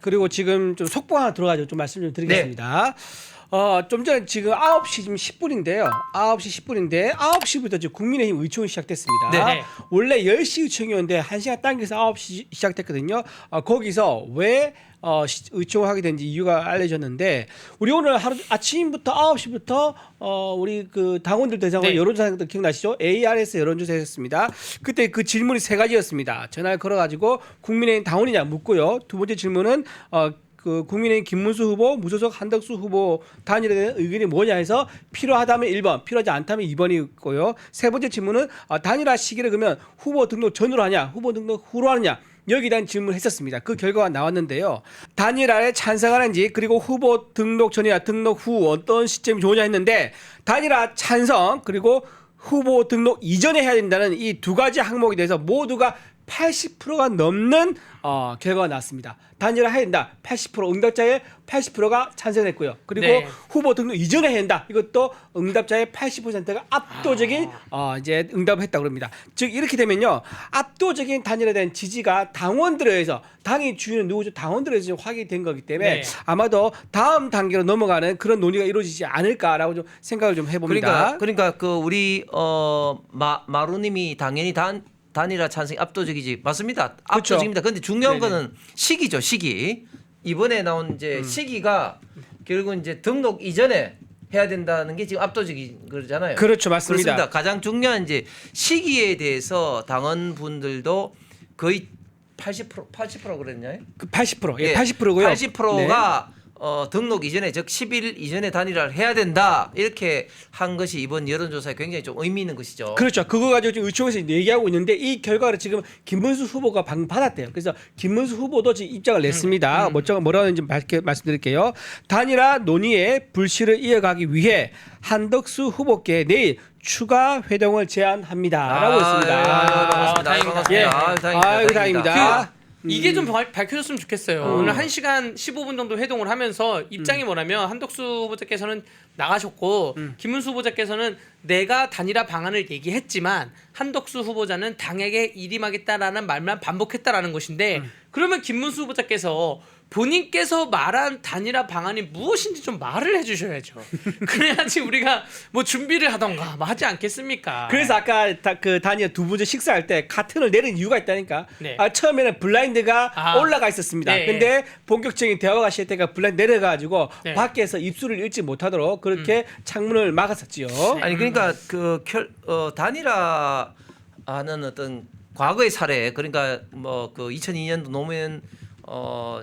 그리고 지금 좀 속보 하나 들어가지고 좀 말씀 좀 드리겠습니다. 좀 전에 지금 9시 지금 10분인데요. 9시 10분인데 9시부터 지금 국민의힘 의총이 시작됐습니다. 네. 원래 10시 의총이었는데 1시간 당겨서 9시 시작됐거든요. 거기서 왜 의총을 하게 된지 이유가 알려졌는데 우리 오늘 하루 아침부터 9시부터 우리 그 당원들 대상으로 네. 여론조사 했던 거 기억나시죠? ARS 여론조사 했습니다. 그때 그 질문이 세 가지였습니다. 전화를 걸어가지고 국민의힘 당원이냐 묻고요. 두 번째 질문은 그 국민의힘 김문수 후보, 무소속 한덕수 후보 단일에 대한 의견이 뭐냐 해서 필요하다면 1번, 필요하지 않다면 2번이 있고요. 세 번째 질문은 단일화 시기를 그러면 후보 등록 전으로 하냐, 후보 등록 후로 하느냐. 여기에 대한 질문을 했었습니다. 그 결과가 나왔는데요. 단일화에 찬성하는지 그리고 후보 등록 전이나 등록 후 어떤 시점이 좋으냐 했는데 단일화 찬성 그리고 후보 등록 이전에 해야 된다는 이 두 가지 항목에 대해서 모두가 80%가 넘는 결과가 나왔습니다. 단일화 해야 된다. 80% 응답자의 80%가 찬성했고요. 그리고 네. 후보 등록 이전에 해야 된다. 이것도 응답자의 80%가 압도적인 이제 응답을 했다고 합니다. 즉 이렇게 되면요. 압도적인 단일화에 대한 지지가 당원들에 의해서 당의 주인은 누구죠? 당원들에 의해서 확인이 된 거기 때문에 네. 아마도 다음 단계로 넘어가는 그런 논의가 이루어지지 않을까라고 좀 생각을 좀 해봅니다. 그러니까 그 우리 마루님이 당연히 단일화 찬성이 압도적이지 맞습니다. 그렇죠. 압도적입니다. 그런데 중요한 네네. 거는 시기죠. 시기. 이번에 나온 이제 시기가 결국 이제 등록 이전에 해야 된다는 게 지금 압도적인 거잖아요. 그렇죠, 맞습니다. 그렇습니다. 가장 중요한 이제 시기에 대해서 당원분들도 거의 80% 그랬나요? 그 80%, 예, 80%고요. 80%가 등록 이전에 즉 10일 이전에 단일화를 해야 된다 이렇게 한 것이 이번 여론조사에 굉장히 좀 의미 있는 것이죠. 그렇죠. 그거 가지고 지금 의총에서 얘기하고 있는데 이 결과를 지금 김문수 후보가 방금 받았대요. 그래서 김문수 후보도 지금 입장을 냈습니다. 뭐라고 하는지 말씀드릴게요. 단일화 논의에 불씨를 이어가기 위해 한덕수 후보께 내일 추가 회동을 제안합니다라고 했습니다. 반갑습니다. 다행입니다. 반갑습니다. 예. 다행입니다. 아유, 다행입니다. 이게 좀 밝혀졌으면 좋겠어요. 오늘 1시간 15분 정도 회동을 하면서 입장이 뭐냐면 한덕수 후보자께서는 나가셨고 김문수 후보자께서는 내가 단일화 방안을 얘기했지만 한덕수 후보자는 당에게 일임하겠다라는 말만 반복했다라는 것인데 그러면 김문수 후보자께서 본인께서 말한 단일화 방안이 무엇인지 좀 말을 해주셔야죠. 그래야지 우리가 뭐 준비를 하던가 뭐 하지 않겠습니까? 그래서 아까 그 단일화 두 번째 식사할 때 카튼을 내린 이유가 있다니까. 네. 처음에는 블라인드가 올라가 있었습니다. 네. 근데 본격적인 대화가 시작할 때가 블라인드 내려가지고 네. 밖에서 입술을 읽지 못하도록 그렇게 창문을 막았었지요. 아니 그러니까 단일화하는 어떤 과거의 사례 그러니까 뭐 그 2002년도 노무현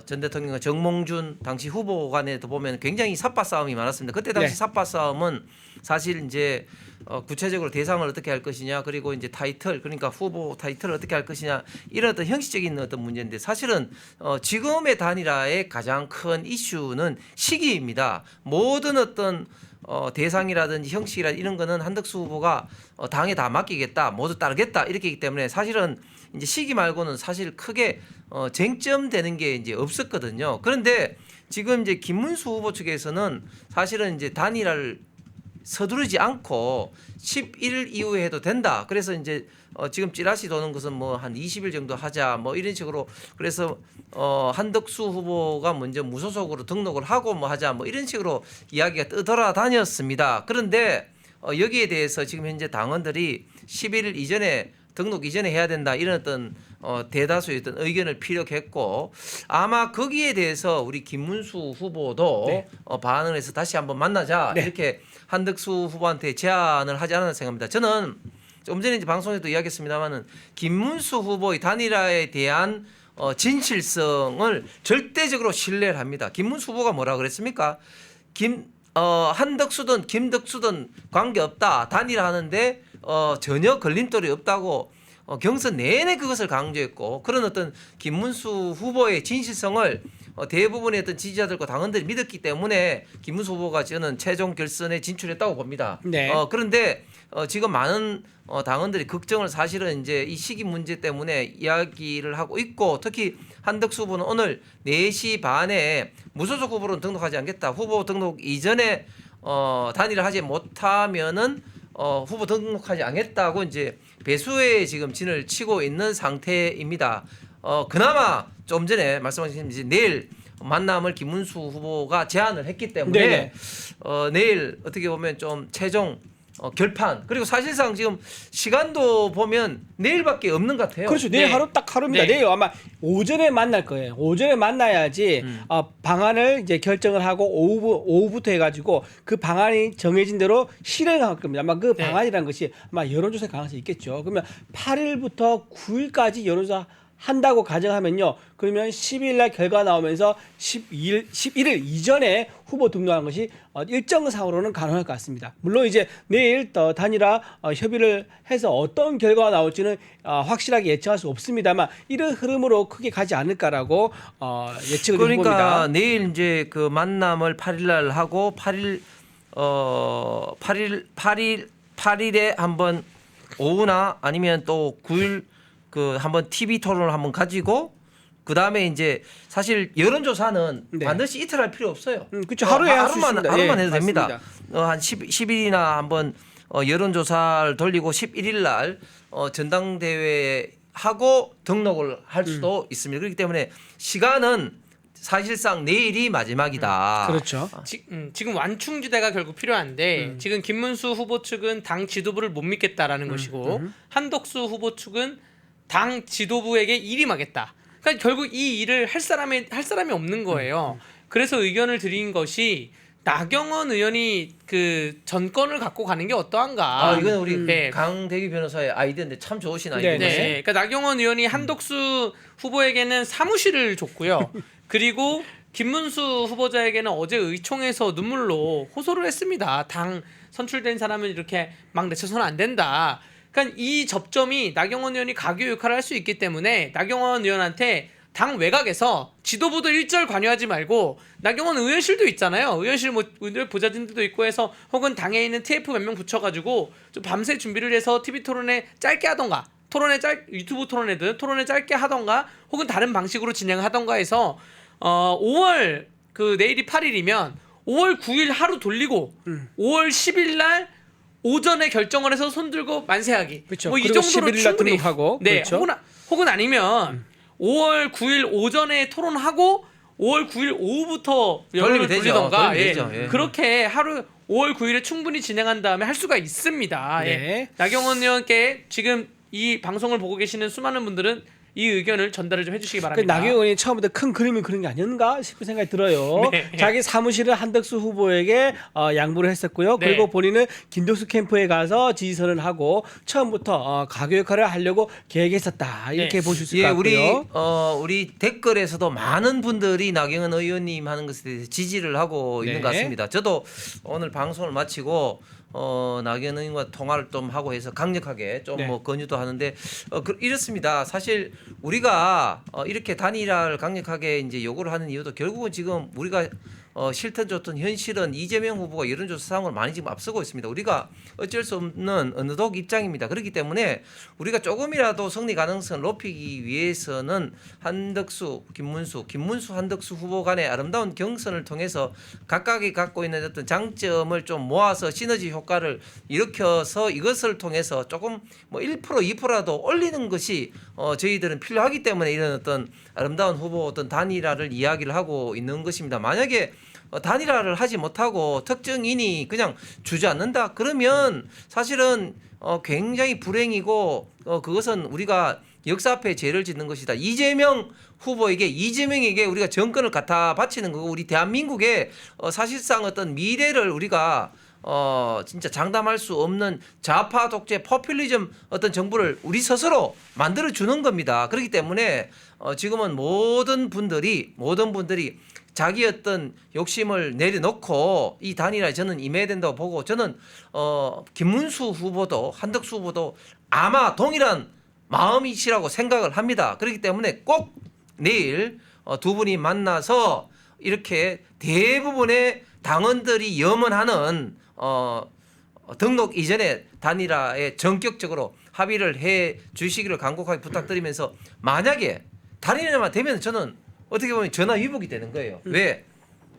전 대통령과 정몽준 당시 후보 간에도 보면 굉장히 삿바 싸움이 많았습니다. 그때 당시 네. 삿바 싸움은 사실 이제 구체적으로 대상을 어떻게 할 것이냐 그리고 이제 타이틀 그러니까 후보 타이틀을 어떻게 할 것이냐 이런 어떤 형식적인 어떤 문제인데 사실은 지금의 단일화의 가장 큰 이슈는 시기입니다. 모든 어떤 대상이라든지 형식이라든지 이런 거는 한덕수 후보가 당에 다 맡기겠다 모두 따르겠다 이렇게 있기 때문에 사실은 이제 시기 말고는 사실 크게 쟁점되는 게 이제 없었거든요. 그런데 지금 이제 김문수 후보 측에서는 사실은 이제 단일화를 서두르지 않고 11일 이후에 해도 된다. 그래서 이제 지금 찌라시 도는 것은 뭐 한 20일 정도 하자 뭐 이런 식으로 그래서 한덕수 후보가 먼저 무소속으로 등록을 하고 뭐 하자 뭐 이런 식으로 이야기가 떠돌아다녔습니다. 그런데 여기에 대해서 지금 현재 당원들이 11일 이전에 등록 이전에 해야 된다 이런 어떤 대다수의 어떤 의견을 피력했고 아마 거기에 대해서 우리 김문수 후보도 네. 반응을 해서 다시 한번 만나자 네. 이렇게 한덕수 후보한테 제안을 하지 않았나 생각합니다. 저는 좀 전에 이제 방송에도 이야기했습니다만은 김문수 후보의 단일화에 대한 진실성을 절대적으로 신뢰를 합니다. 김문수 후보가 뭐라 그랬습니까? 한덕수든 김덕수든 관계없다. 단일화하는데 전혀 걸림돌이 없다고 경선 내내 그것을 강조했고 그런 어떤 김문수 후보의 진실성을 대부분의 어떤 지지자들과 당원들이 믿었기 때문에 김문수 후보가 저는 최종 결선에 진출했다고 봅니다. 네. 그런데 지금 많은 당원들이 걱정을 사실은 이제 이 시기 문제 때문에 이야기를 하고 있고 특히 한덕수 후보는 오늘 4시 반에 무소속 후보로는 등록하지 않겠다. 후보 등록 이전에 단일을 하지 못하면은 후보 등록하지 않겠다고 이제 배수의 지금 진을 치고 있는 상태입니다. 그나마 좀 전에 말씀하신 이제 내일 만남을 김문수 후보가 제안을 했기 때문에 네네. 내일 어떻게 보면 좀 최종 결판 그리고 사실상 지금 시간도 보면 내일밖에 없는 것 같아요. 그렇죠. 내일 네. 하루 딱 하루입니다. 네. 내일 아마 오전에 만날 거예요. 오전에 만나야지 방안을 이제 결정을 하고 오후부터 해가지고 그 방안이 정해진 대로 실행할 겁니다. 아마 그 네. 방안이라는 것이 아마 여론조사 가능성이 있겠죠. 그러면 8일부터 9일까지 여론조사 한다고 가정하면요. 그러면 10일 날 결과 나오면서 11일 이전에 후보 등록하는 것이 일정상으로는 가능할 것 같습니다. 물론 이제 내일 단일화 협의를 해서 어떤 결과가 나올지는 확실하게 예측할 수 없습니다만 이런 흐름으로 크게 가지 않을까라고 예측을 그러니까 해봅니다. 내일 이제 그 만남을 8일 날 하고 8일에 한번 오후나 아니면 또 9일 그 한번 TV 토론을 한번 가지고 그 다음에 이제 사실 여론조사는 네. 반드시 이틀 할 필요 없어요. 그렇죠. 하루에 할 수 하루만 있습니다. 하루만 예, 해도 됩니다. 맞습니다. 한 10일이나 한번 여론조사를 돌리고 11일 날 전당대회 하고 등록을 할 수도 있습니다. 그렇기 때문에 시간은 사실상 내일이 마지막이다. 그렇죠. 지금 완충지대가 결국 필요한데 지금 김문수 후보 측은 당 지도부를 못 믿겠다라는 것이고 한덕수 후보 측은 당 지도부에게 일임하겠다. 그러니까 결국 이 일을 할 사람이 없는 거예요. 그래서 의견을 드린 것이 나경원 의원이 그 전권을 갖고 가는 게 어떠한가. 이건 우리 네. 강대기 변호사의 아이디어인데 참 좋으신 네, 아이디어네. 네. 그러니까 나경원 의원이 한덕수 후보에게는 사무실을 줬고요. 그리고 김문수 후보자에게는 어제 의총에서 눈물로 호소를 했습니다. 당 선출된 사람은 이렇게 막 내쳐서는 안 된다. 그러니까 이 접점이 나경원 의원이 가교 역할을 할 수 있기 때문에 나경원 의원한테 당 외곽에서 지도부도 일절 관여하지 말고 나경원 의원실도 있잖아요. 의원실 뭐 의원 보좌진들도 있고 해서 혹은 당에 있는 TF 몇 명 붙여가지고 좀 밤새 준비를 해서 TV 토론에 짧게 하던가 유튜브 토론회든 토론회 짧게 하던가 혹은 다른 방식으로 진행하던가 해서 5월 그 내일이 8일이면 5월 9일 하루 돌리고 5월 10일 날 오전에 결정을 해서 손 들고 만세하기. 그렇죠. 뭐 이 그리고 정도로 11일 날 충분히 등록하고. 네. 그렇죠. 혹은 아니면 5월 9일 오전에 토론하고 5월 9일 오후부터 여론을 돌리면 되죠. 돌리던가 돌리면 되죠. 예. 그렇게 하루 5월 9일에 충분히 진행한 다음에 할 수가 있습니다. 네. 예. 나경원 의원께 지금 이 방송을 보고 계시는 수많은 분들은 이 의견을 전달을 좀 해주시기 그 바랍니다. 나경원 의원이 처음부터 큰 그림을 그린 게 아닌가 싶은 생각이 들어요. 네. 자기 사무실을 한덕수 후보에게 양보를 했었고요. 네. 그리고 본인은 김덕수 캠프에 가서 지지선을 하고 처음부터 가교 역할을 하려고 계획했었다. 이렇게 네. 보실 수 예, 있고요. 우리 댓글에서도 많은 분들이 나경원 의원님 하는 것에 대해서 지지를 하고 네. 있는 것 같습니다. 저도 오늘 방송을 마치고 나경원 의원과 통화를 좀 하고 해서 강력하게 좀 네. 뭐 권유도 하는데 이렇습니다. 사실 우리가 이렇게 단일화를 강력하게 이제 요구를 하는 이유도 결국은 지금 우리가 싫든 좋든 현실은 이재명 후보가 여론조사상으로 많이 지금 앞서고 있습니다. 우리가 어쩔 수 없는 어느독 입장입니다. 그렇기 때문에 우리가 조금이라도 승리 가능성을 높이기 위해서는 한덕수, 김문수, 한덕수 후보 간의 아름다운 경선을 통해서 각각이 갖고 있는 어떤 장점을 좀 모아서 시너지 효과를 일으켜서 이것을 통해서 조금 뭐 1% 2%라도 올리는 것이 저희들은 필요하기 때문에 이런 어떤 아름다운 후보 어떤 단일화를 이야기를 하고 있는 것입니다. 만약에 단일화를 하지 못하고 특정인이 그냥 주저앉는다 그러면 사실은 굉장히 불행이고 그것은 우리가 역사 앞에 죄를 짓는 것이다. 이재명에게 우리가 정권을 갖다 바치는 거고 우리 대한민국의 사실상 어떤 미래를 우리가 진짜 장담할 수 없는 좌파 독재 포퓰리즘 어떤 정부를 우리 스스로 만들어 주는 겁니다. 그렇기 때문에 지금은 모든 분들이 자기 어떤 욕심을 내려놓고 이 단일화에 저는 임해야 된다고 보고 저는 김문수 후보도 한덕수 후보도 아마 동일한 마음이시라고 생각을 합니다. 그렇기 때문에 꼭 내일 두 분이 만나서 이렇게 대부분의 당원들이 염원하는 등록 이전에 단일화에 전격적으로 합의를 해 주시기를 간곡하게 부탁드리면서 만약에 단일화만 되면 저는 어떻게 보면 전화위복이 되는 거예요. 왜?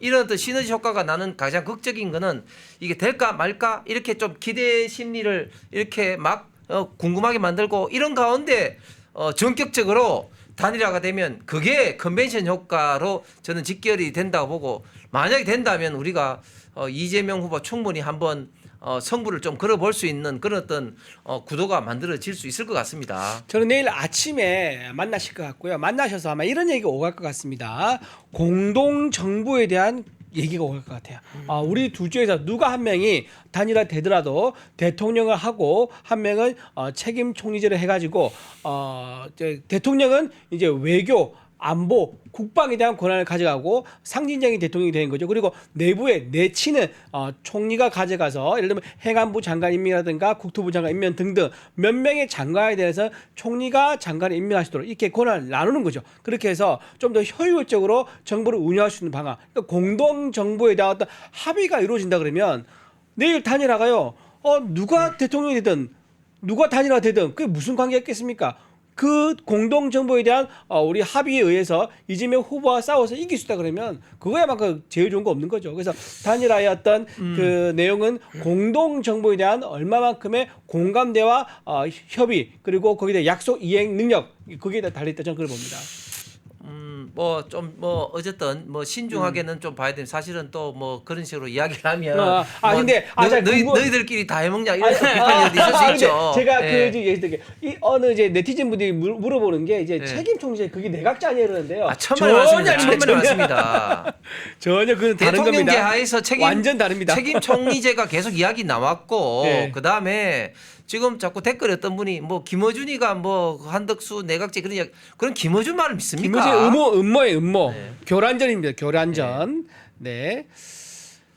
이런 어떤 시너지 효과가 나는 가장 극적인 거는 이게 될까 말까 이렇게 좀 기대 심리를 이렇게 막 궁금하게 만들고 이런 가운데 전격적으로 단일화가 되면 그게 컨벤션 효과로 저는 직결이 된다고 보고 만약에 된다면 우리가 이재명 후보 충분히 한번 성부를 좀 걸어볼 수 있는 그런 어떤 구도가 만들어질 수 있을 것 같습니다. 저는 내일 아침에 만나실 것 같고요. 만나셔서 아마 이런 얘기가 오갈 것 같습니다. 공동 정부에 대한 얘기가 오갈 것 같아요. 우리 둘 중에서 누가 한 명이 단일화 되더라도 대통령을 하고 한 명은 책임 총리제를 해가지고 대통령은 이제 외교, 안보, 국방에 대한 권한을 가져가고 상징적인 대통령이 되는 거죠. 그리고 내부에 내치는 총리가 가져가서 예를 들면 행안부 장관 임명이라든가 국토부 장관 임명 등등 몇 명의 장관에 대해서 총리가 장관을 임명할 수 있도록 이렇게 권한을 나누는 거죠. 그렇게 해서 좀 더 효율적으로 정부를 운영할 수 있는 방안. 그러니까 공동 정부에 대한 어떤 합의가 이루어진다 그러면 내일 단일화가요. 누가 대통령이 되든 누가 단일화 되든 그게 무슨 관계가 있겠습니까? 그 공동 정부에 대한 우리 합의에 의해서 이재명 후보와 싸워서 이길 수 있다 그러면 그거야말로 제일 좋은 거 없는 거죠. 그래서 단일화의 어떤 그 내용은 공동 정부에 대한 얼마만큼의 공감대와 협의 그리고 거기에 대한 약속 이행 능력 거기에 다 달려 있다 저는 그걸 봅니다. 어쨌든 신중하게는 좀 봐야 되는 사실은 또 그런 식으로 이야기를 하면 근데 너희들끼리 다 해먹냐 이런 비판이 있을 수 있죠. 제가 예. 이 어느 이제 네티즌 분들이 물어보는 게 이제 책임 총재 그게 내각제 아니에요 그러는데요. 천만에 맞습니다. 전혀 그건 다른 대통령제 겁니다. 하에서 완전 다릅니다. 책임 총리제가 계속 이야기 나왔고 네. 그다음에 지금 자꾸 댓글에 어떤 분이 김어준이가 한덕수 내각제 그런 김어준 말을 믿습니까? 김어준 음모예요, 음모. 네. 교란전입니다. 교란전. 네.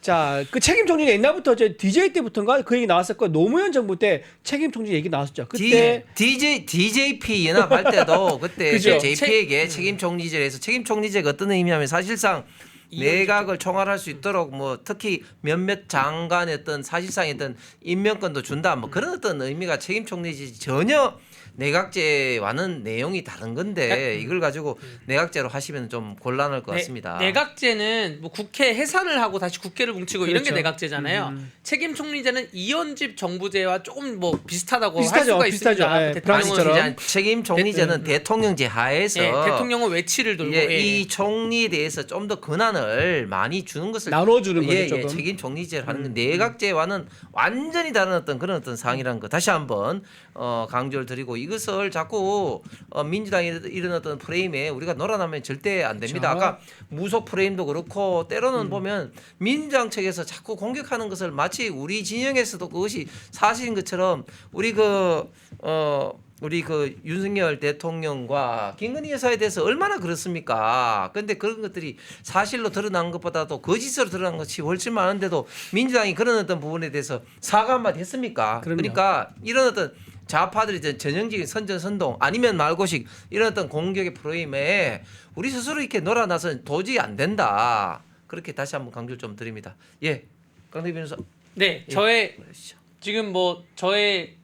자, 그 책임 총리 옛날부터 DJ 때부터인가 그 얘기 나왔었고 노무현 정부 때 책임 총리 얘기 나왔었죠. 그때 DJP 연합할 때도 그때 그죠. JP에게 책임 총리제를 해서 책임 총리제가 어떤 의미냐면 사실상 내각을 총괄할 수 있도록 특히 몇몇 장관의 어떤 사실상의 어떤 임명권도 준다 그런 어떤 의미가 책임 총리지 전혀 내각제와는 내용이 다른 건데 이걸 가지고 내각제로 하시면 좀 곤란할 것 같습니다. 내각제는 국회 해산을 하고 다시 국회를 뭉치고 이런 게 그렇죠. 내각제잖아요. 책임 총리제는 이원집 정부제와 조금 비슷하다고 비슷하죠. 할 수가 비슷하죠. 있습니다. 예, 대통령은 프랑스처럼. 책임 총리제는 대통령제 하에서 대통령은 외치를 들고 이 총리에 대해서 좀 더 권한을 많이 주는 것을 나눠주는 거죠. 조금. 책임 총리제를 하는 건 내각제와는 완전히 다른 그런 어떤 상이라는 거 다시 한번 강조를 드리고 이것을 자꾸 민주당이 이런 어떤 프레임에 우리가 놀아나면 절대 안 됩니다. 그렇죠. 아까 무속 프레임도 그렇고 때로는 보면 민주당 측에서 자꾸 공격하는 것을 마치 우리 진영에서도 그것이 사실인 것처럼 우리 윤석열 대통령과 김건희 여사에 대해서 얼마나 그렇습니까? 그런데 그런 것들이 사실로 드러난 것보다도 거짓으로 드러난 것이 훨씬 많은데도 민주당이 그런 어떤 부분에 대해서 사과 한마디 했습니까? 그럼요. 그러니까 이런 어떤 좌파들이 전형적인 선전선동 아니면 말고식 이런 어떤 공격의 프레임에 우리 스스로 이렇게 놀아나서 도저히 안 된다. 그렇게 다시 한번 강조를 좀 드립니다. 예, 강대 변호사. 네, 저의 지금 저의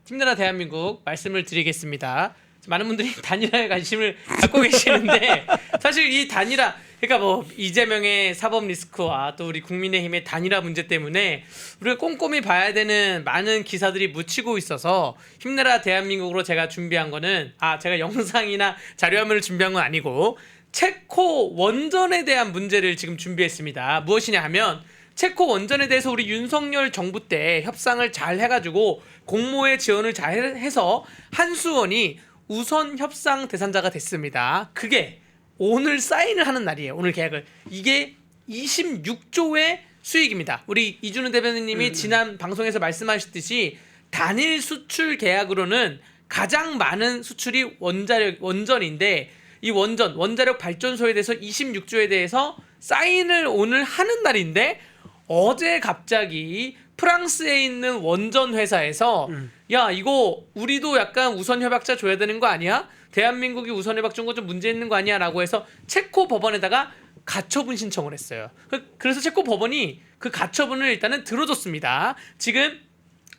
힘내라 대한민국 말씀을 드리겠습니다. 많은 분들이 단일화에 관심을 갖고 계시는데 사실 이 단일화 그러니까 이재명의 사법 리스크와 또 우리 국민의힘의 단일화 문제 때문에 우리가 꼼꼼히 봐야 되는 많은 기사들이 묻히고 있어서 힘내라 대한민국으로 제가 준비한 거는 제가 영상이나 자료화면을 준비한 건 아니고 체코 원전에 대한 문제를 지금 준비했습니다. 무엇이냐 하면 체코 원전에 대해서 우리 윤석열 정부 때 협상을 잘 해가지고 공모의 지원을 잘 해서 한수원이 우선 협상 대상자가 됐습니다. 그게 오늘 사인을 하는 날이에요. 오늘 계약을. 이게 26조의 수익입니다. 우리 이준우 대변인님이 지난 방송에서 말씀하셨듯이 단일 수출 계약으로는 가장 많은 수출이 원전인데 이 원자력 발전소에 대해서 26조에 대해서 사인을 오늘 하는 날인데 어제 갑자기 프랑스에 있는 원전 회사에서 야 이거 우리도 약간 우선 협약자 줘야 되는 거 아니야? 대한민국이 우선 협약 준 거 좀 문제 있는 거 아니야? 라고 해서 체코 법원에다가 가처분 신청을 했어요. 그래서 체코 법원이 그 가처분을 일단은 들어줬습니다. 지금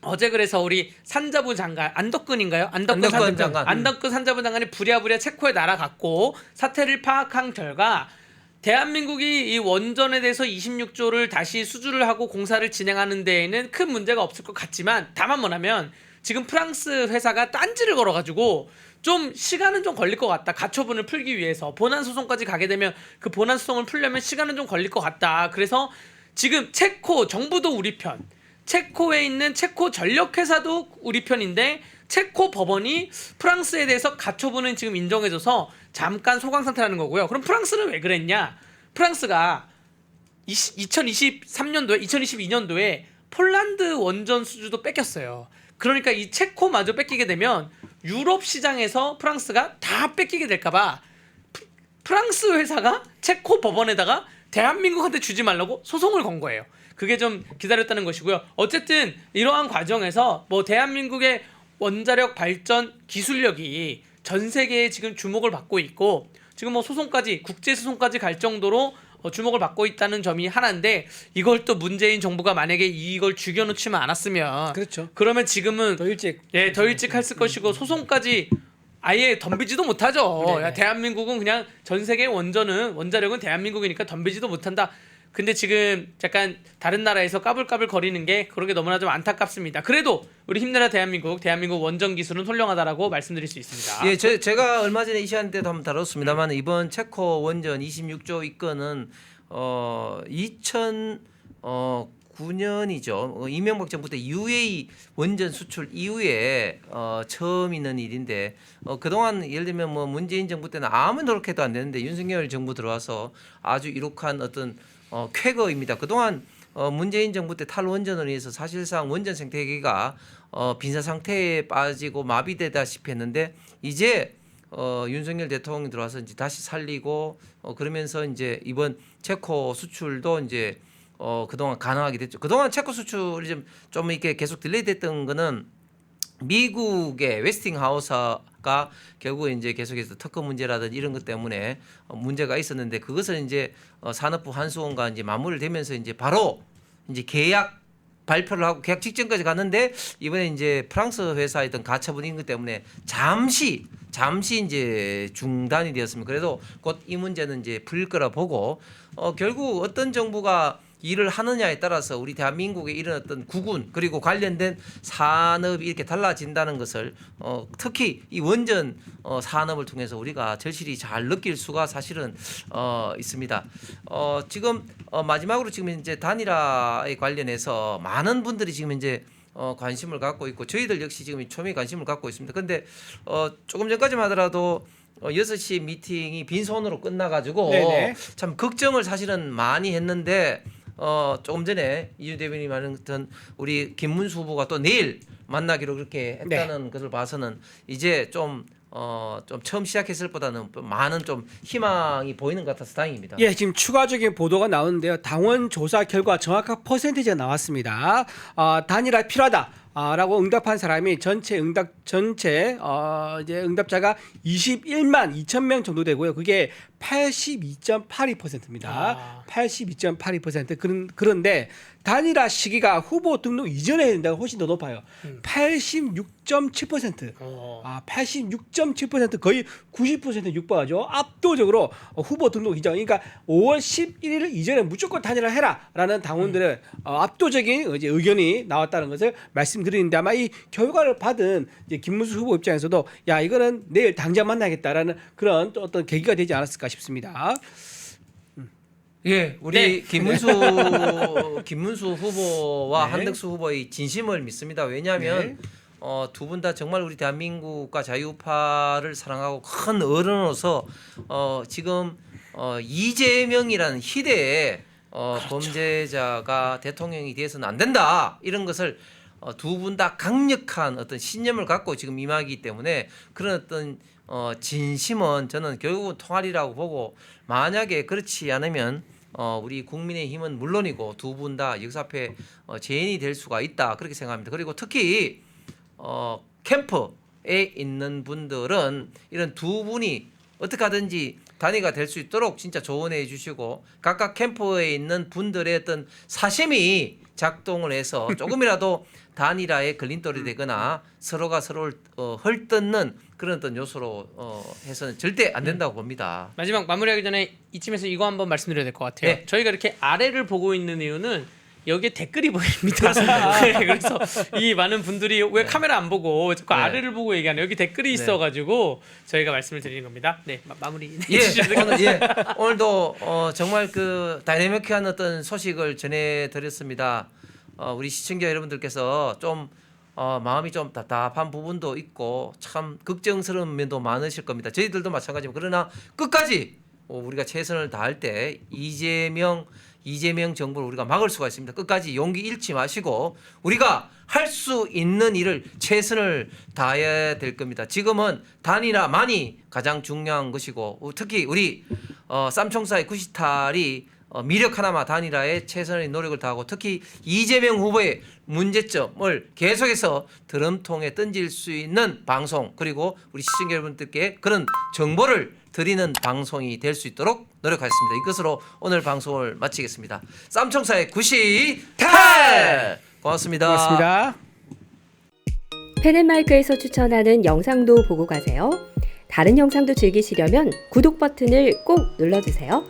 어제 그래서 우리 산자부 장관 안덕근인가요? 안덕근 장관. 안덕근 산자부 장관이 부랴부랴 체코에 날아갔고 사태를 파악한 결과 대한민국이 이 원전에 대해서 26조를 다시 수주를 하고 공사를 진행하는 데에는 큰 문제가 없을 것 같지만 다만 뭐냐면 지금 프랑스 회사가 딴지를 걸어가지고 좀 시간은 좀 걸릴 것 같다. 가처분을 풀기 위해서 본안 소송까지 가게 되면 그 본안 소송을 풀려면 시간은 좀 걸릴 것 같다. 그래서 지금 체코 정부도 우리 편, 체코에 있는 체코 전력회사도 우리 편인데 체코 법원이 프랑스에 대해서 가처분은 지금 인정해줘서 잠깐 소강 상태라는 거고요. 그럼 프랑스는 왜 그랬냐? 프랑스가 2023년도에 2022년도에 폴란드 원전 수주도 뺏겼어요. 그러니까 이 체코마저 뺏기게 되면 유럽 시장에서 프랑스가 다 뺏기게 될까봐 프랑스 회사가 체코 법원에다가 대한민국한테 주지 말라고 소송을 건 거예요. 그게 좀 기다렸다는 것이고요. 어쨌든 이러한 과정에서 뭐 대한민국의 원자력 발전 기술력이 전 세계에 지금 주목을 받고 있고 지금 뭐 소송까지 국제 소송까지 갈 정도로 주목을 받고 있다는 점이 하나인데 이걸 또 문재인 정부가 만약에 이걸 죽여놓지만 않았으면 그렇죠. 그러면 지금은 더 일찍 더 일찍 했을 것이고 소송까지 아예 덤비지도 못하죠. 네네. 야, 대한민국은 그냥 전 세계 원자력은 대한민국이니까 덤비지도 못한다. 근데 지금 약간 다른 나라에서 까불까불 거리는 게 그런 게 너무나 좀 안타깝습니다. 그래도 우리 힘내라 대한민국 원전 기술은 훌륭하다라고 말씀드릴 수 있습니다. 예, 제가 얼마 전에 이 시간 때도 한번 다뤘습니다만 이번 체코 원전 26조 입건은 2009년이죠. 이명박 정부 때 UA 원전 수출 이후에 처음 있는 일인데 그동안 예를 들면 뭐 문재인 정부 때는 아무리 노력해도 안 되는데 윤석열 정부 들어와서 아주 이룩한 어떤 쾌거입니다. 그동안 문재인 정부 때 탈원전을 위해서 사실상 원전 생태계가 빈사 상태에 빠지고 마비되다시피 했는데 이제 윤석열 대통령이 들어와서 이제 다시 살리고 그러면서 이제 이번 체코 수출도 이제 그동안 가능하게 됐죠. 그동안 체코 수출이 좀 이렇게 계속 딜레이됐던 거는 미국의 웨스팅하우스가 결국 이제 계속해서 특허 문제라든지 이런 것 때문에 문제가 있었는데 그것을 이제 산업부 한수원과 이제 마무리를 되면서 이제 바로 이제 계약 발표를 하고 계약 직전까지 갔는데 이번에 이제 프랑스 회사였던 가처분 인것 때문에 잠시 이제 중단이 되었습니다. 그래도 곧 이 문제는 이제 풀릴 거라 보고 결국 어떤 정부가 일을 하느냐에 따라서 우리 대한민국의 이런 어떤 구군 그리고 관련된 산업이 이렇게 달라진다는 것을 특히 이 원전 산업을 통해서 우리가 절실히 잘 느낄 수가 사실은 있습니다. 지금 마지막으로 지금 이제 단일화에 관련해서 많은 분들이 지금 이제 관심을 갖고 있고 저희들 역시 지금 초미의 관심을 갖고 있습니다. 그런데 조금 전까지만 하더라도 6시 미팅이 빈손으로 끝나가지고 네네. 참 걱정을 사실은 많이 했는데 조금 전에 이준 대변인이 말했던 우리 김문수 후보가 또 내일 만나기로 그렇게 했다는 것을 봐서는 이제 좀 처음 시작했을 보다는 많은 좀 희망이 보이는 것 같아서 다행입니다. 예, 지금 추가적인 보도가 나오는데요. 당원 조사 결과 정확한 퍼센티지가 나왔습니다. 단일화 필요하다. 라고 응답한 사람이 전체 응답자가 21만 2천 명 정도 되고요. 그게 82.82%입니다. 82.82%. 그런데 단일화 시기가 후보 등록 이전에 해야 된다고 훨씬 더 높아요. 86.7%. 86.7% 거의 90% 육박하죠. 압도적으로 후보 등록 이전. 그러니까 5월 11일 이전에 무조건 단일화 해라라는 당원들의 압도적인 이제 의견이 나왔다는 것을 말씀드리는데 아마 이 결과를 받은 이제 김문수 후보 입장에서도 야 이거는 내일 당장 만나겠다라는 그런 또 어떤 계기가 되지 않았을까 싶습니다. 예, 우리 네. 김문수 후보와 네. 한덕수 후보의 진심을 믿습니다. 왜냐하면 네. 두 분 다 정말 우리 대한민국과 자유파를 사랑하고 큰 어른으로서 지금 이재명이라는 희대의 범죄자가 대통령이 돼서는 안 된다 이런 것을 두 분 다 강력한 어떤 신념을 갖고 지금 임하기 때문에 그런 어떤 진심은 저는 결국은 통할이라고 보고 만약에 그렇지 않으면 우리 국민의힘은 물론이고 두 분 다 역사패 재인이 될 수가 있다 그렇게 생각합니다. 그리고 특히 캠프에 있는 분들은 이런 두 분이 어떻게 하든지 단위가 될 수 있도록 진짜 조언해 주시고 각각 캠프에 있는 분들의 어떤 사심이 작동을 해서 조금이라도 단일화에 걸림돌이 되거나 서로가 서로를 헐뜯는 그런 어떤 요소로 해서는 절대 안 된다고 봅니다. 마지막 마무리하기 전에 이쯤에서 이거 한번 말씀드려야 될 것 같아요. 네. 저희가 이렇게 아래를 보고 있는 이유는 여기에 댓글이 보입니다. 네, 그래서 이 많은 분들이 왜 카메라 안 보고 자꾸 네. 아래를 보고 얘기하는 여기 댓글이 있어가지고 저희가 말씀을 드리는 겁니다. 네, 마무리. 오늘도 정말 그 다이내믹한 어떤 소식을 전해드렸습니다. 우리 시청자 여러분들께서 좀 마음이 좀 답답한 부분도 있고 참 걱정스러운 면도 많으실 겁니다. 저희들도 마찬가지입니다. 그러나 끝까지 우리가 최선을 다할 때 이재명 정부를 우리가 막을 수가 있습니다. 끝까지 용기 잃지 마시고 우리가 할 수 있는 일을 최선을 다해야 될 겁니다. 지금은 단일화만이 가장 중요한 것이고 특히 우리 쌈총사의 구시탈이 미력 하나마 단일화에 최선의 노력을 다하고 특히 이재명 후보의 문제점을 계속해서 드럼통에 던질 수 있는 방송 그리고 우리 시청자 여러분들께 그런 정보를 드리는 방송이 될 수 있도록 노력하겠습니다. 이것으로 오늘 방송을 마치겠습니다. 쌈총사의 구시탈 고맙습니다. 고맙습니다. 펜앤마이크에서 추천하는 영상도 보고 가세요. 다른 영상도 즐기시려면 구독 버튼을 꼭 눌러주세요.